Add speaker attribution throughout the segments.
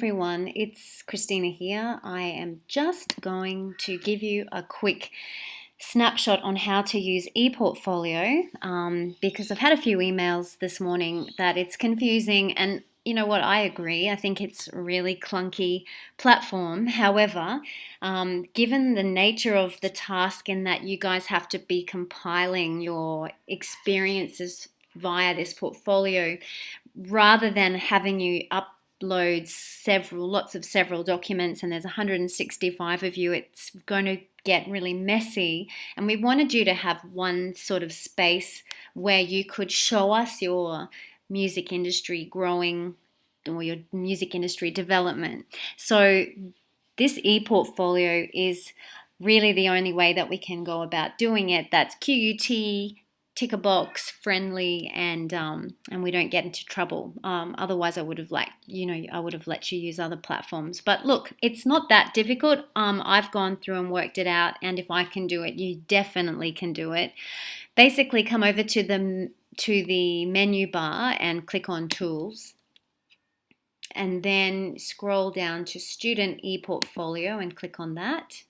Speaker 1: Everyone, it's Christina here. I am just going to give you a quick snapshot on how to use ePortfolio because I've had a few emails this morning that it's confusing, and you know what, I agree. I think it's a really clunky platform. However, given the nature of the task in that you guys have to be compiling your experiences via this portfolio rather than having you upload several documents, and there's 165 of you, it's going to get really messy. And we wanted you to have one sort of space where you could show us your music industry growing or your music industry development. So this ePortfolio is really the only way that we can go about doing it. That's QUT, ticker box friendly, and we don't get into trouble. Otherwise, I would have let you use other platforms. But look, it's not that difficult. I've gone through and worked it out, and if I can do it, you definitely can do it. Basically, come over to the menu bar and click on Tools, and then scroll down to Student ePortfolio and click on that.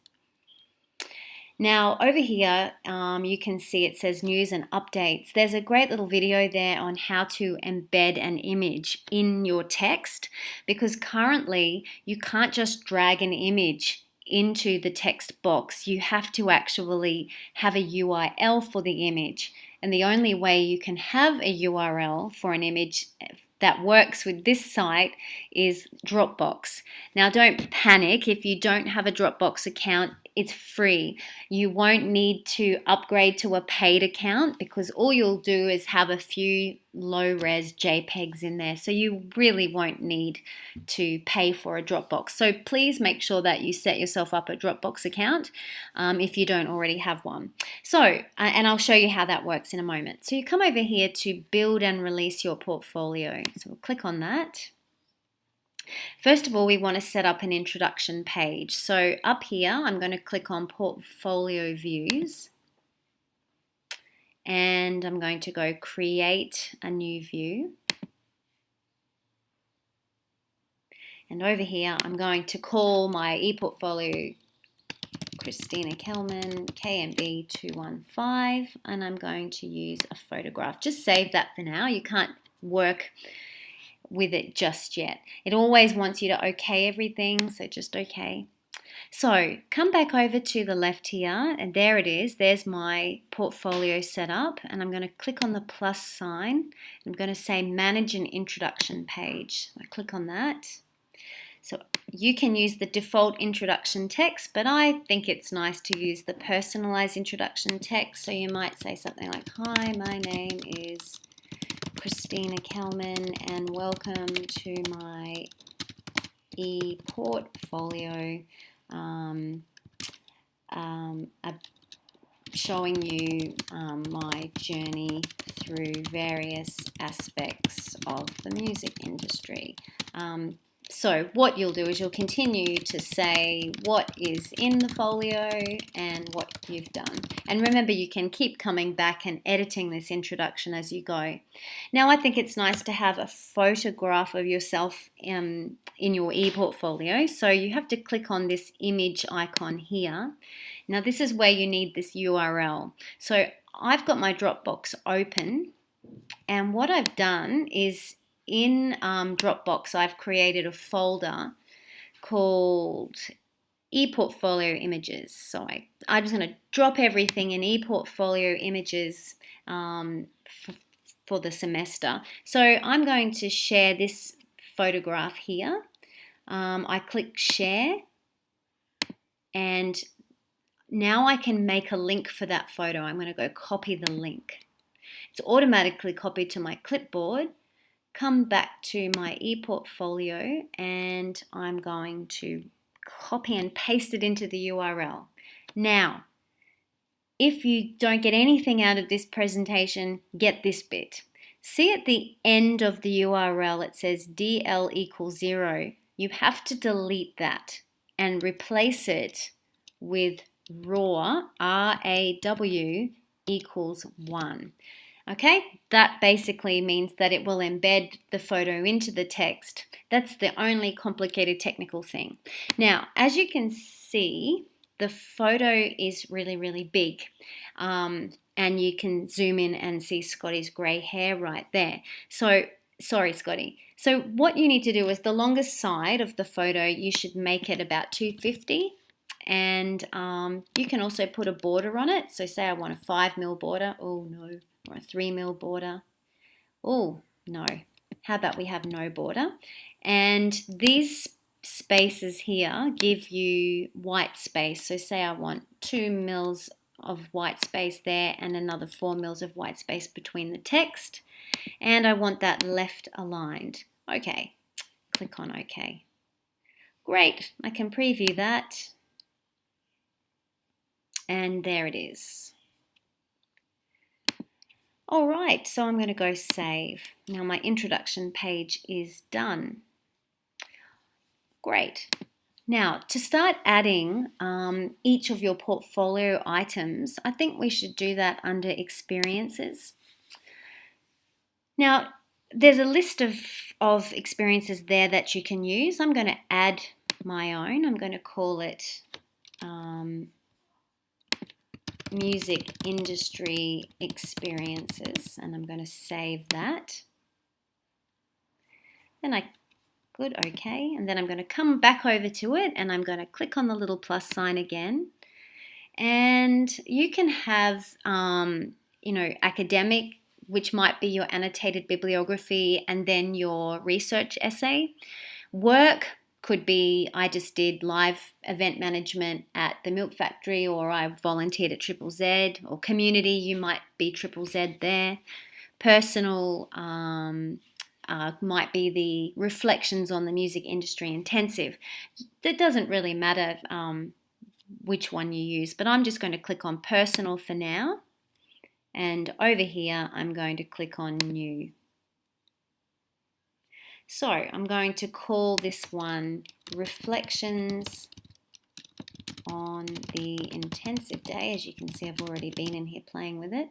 Speaker 1: Now over here you can see it says News and Updates. There's a great little video there on how to embed an image in your text, because currently you can't just drag an image into the text box. You have to actually have a URL for the image, and the only way you can have a URL for an image that works with this site is Dropbox. Now don't panic if you don't have a Dropbox account. It's free. You won't need to upgrade to a paid account, because all you'll do is have a few low-res JPEGs in there. So you really won't need to pay for a Dropbox. So please make sure that you set yourself up a Dropbox account if you don't already have one. So, and I'll show you how that works in a moment. So you come over here to build and release your portfolio. So we'll click on that. First of all, we want to set up an introduction page. So up here, I'm going to click on Portfolio Views, and I'm going to go Create a New View. And over here, I'm going to call my ePortfolio Christina Kelman KMB 215, and I'm going to use a photograph. Just save that for now. You can't work with it just yet. It always wants you to okay everything, so just okay. So come back over to the left here, and there it is. There's my portfolio set up, and I'm going to click on the plus sign. I'm going to say Manage an Introduction Page. I click on that. So you can use the default introduction text, but I think it's nice to use the personalized introduction text. So you might say something like, "Hi, my name is Christina Kelman, and welcome to my ePortfolio, showing you my journey through various aspects of the music industry." So what you'll do is you'll continue to say what is in the folio and what you've done. And remember, you can keep coming back and editing this introduction as you go. Now, I think it's nice to have a photograph of yourself in your ePortfolio. So you have to click on this image icon here. Now, this is where you need this URL. So I've got my Dropbox open, and what I've done is in Dropbox, I've created a folder called ePortfolio Images. So I'm just going to drop everything in ePortfolio Images for the semester. So I'm going to share this photograph here. I click Share, and now I can make a link for that photo. I'm going to go copy the link. It's automatically copied to my clipboard. Come back to my ePortfolio, and I'm going to copy and paste it into the URL. Now, if you don't get anything out of this presentation, get this bit. See at the end of the URL it says DL equals 0. You have to delete that and replace it with RAW, RAW equals 1. Okay, that basically means that it will embed the photo into the text. That's the only complicated technical thing. Now, as you can see, the photo is really, really big. And you can zoom in and see Scotty's grey hair right there. So, sorry, Scotty. So what you need to do is the longest side of the photo, you should make it about 250. And you can also put a border on it. So say I want a 5mm border. Oh, no. Or a 3mm border. Oh, no. How about we have no border? And these spaces here give you white space. So say I want 2mm of white space there and another 4mm of white space between the text. And I want that left aligned. Okay, click on OK. Great, I can preview that. And there it is. All right, so I'm going to go save. Now my introduction page is done. Great. Now, to start adding each of your portfolio items, I think we should do that under experiences. Now, there's a list of experiences there that you can use. I'm going to add my own. I'm going to call it music industry experiences, and I'm going to save that. Then good, okay, and then I'm going to come back over to it and I'm going to click on the little plus sign again. And you can have, academic, which might be your annotated bibliography and then your research essay. Work could be I just did live event management at the milk factory, or I volunteered at Triple Z, or community, you might be Triple Z there. Personal might be the reflections on the music industry intensive. It doesn't really matter which one you use, but I'm just going to click on personal for now. And over here, I'm going to click on new. So I'm going to call this one Reflections on the Intensive Day. As you can see, I've already been in here playing with it.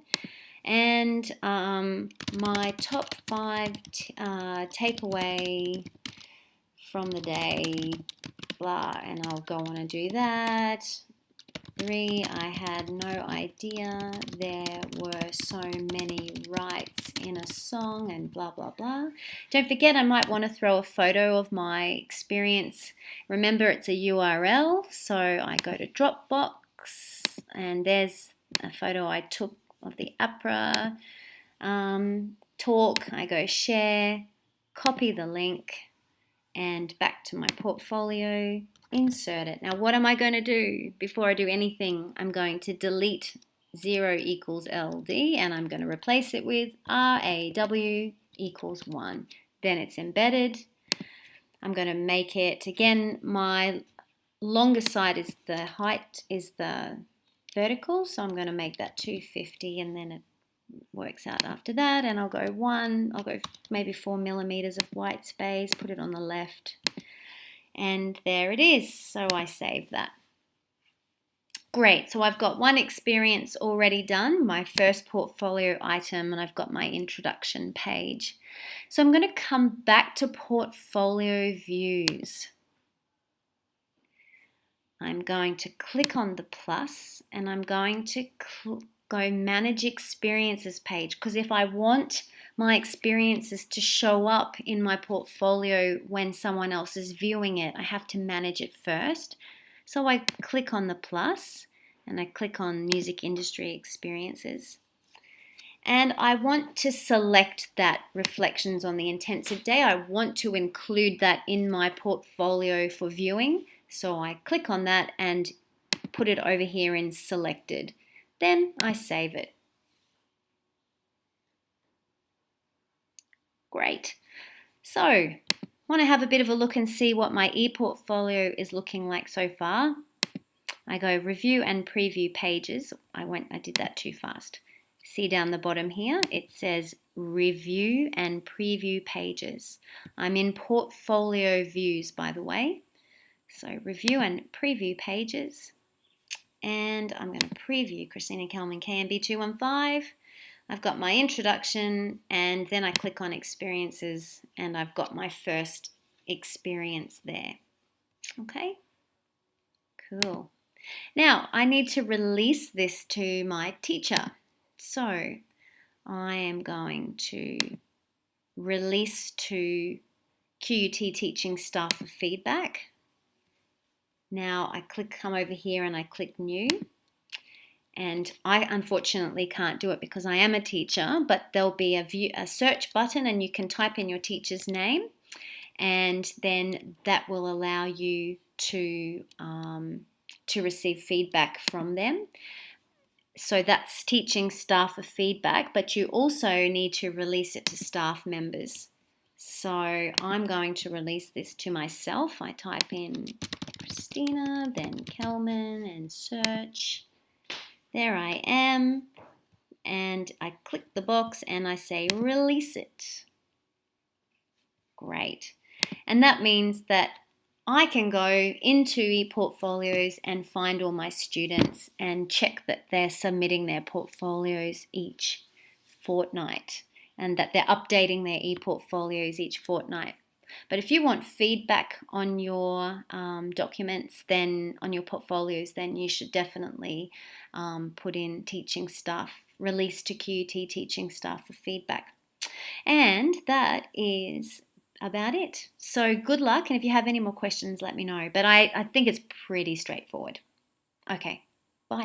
Speaker 1: And my top 5 takeaway from the day, blah, and I'll go on and do that. 3, I had no idea there were so many rights in a song, and blah, blah, blah. Don't forget, I might want to throw a photo of my experience. Remember, it's a URL, so I go to Dropbox, and there's a photo I took of the APRA talk. I go share, copy the link, and back to my portfolio, insert it. Now what am I going to do? Before I do anything, I'm going to delete 0 equals LD, and I'm going to replace it with RAW equals 1. Then it's embedded. I'm going to make it, again, my longest side is the height, is the vertical, so I'm going to make that 250, and then it works out after that. And I'll go maybe 4 millimeters of white space, put it on the left, and there it is. So I save that. Great, so I've got one experience already done, my first portfolio item, and I've got my introduction page. So I'm going to come back to portfolio views. I'm going to click on the plus, and I'm going to go manage experiences page, because if I want my experiences to show up in my portfolio when someone else is viewing it, I have to manage it first. So I click on the plus and I click on music industry experiences. And I want to select that reflections on the intensive day. I want to include that in my portfolio for viewing. So I click on that and put it over here in selected. Then I save it. Great. So, want to have a bit of a look and see what my ePortfolio is looking like so far. I go review and preview pages. I did that too fast. See down the bottom here, it says review and preview pages. I'm in portfolio views, by the way. So review and preview pages. And I'm going to preview Christina Kelman KMB 215. I've got my introduction, and then I click on experiences, and I've got my first experience there. Okay, cool. Now I need to release this to my teacher. So I am going to release to QUT teaching staff for feedback. Now I come over here and I click new. And I unfortunately can't do it because I am a teacher, but there'll be a search button, and you can type in your teacher's name, and then that will allow you to receive feedback from them. So that's teaching staff for feedback, but you also need to release it to staff members. So I'm going to release this to myself. I type in Christina, then Kelman, and search. There I am, and I click the box and I say release it. Great. And that means that I can go into ePortfolios and find all my students and check that they're submitting their portfolios each fortnight and that they're updating their ePortfolios each fortnight. But if you want feedback on your documents, then on your portfolios, then you should definitely put in teaching staff, release to QUT teaching staff for feedback. And that is about it. So good luck, and if you have any more questions, let me know. But I think it's pretty straightforward. Okay, bye.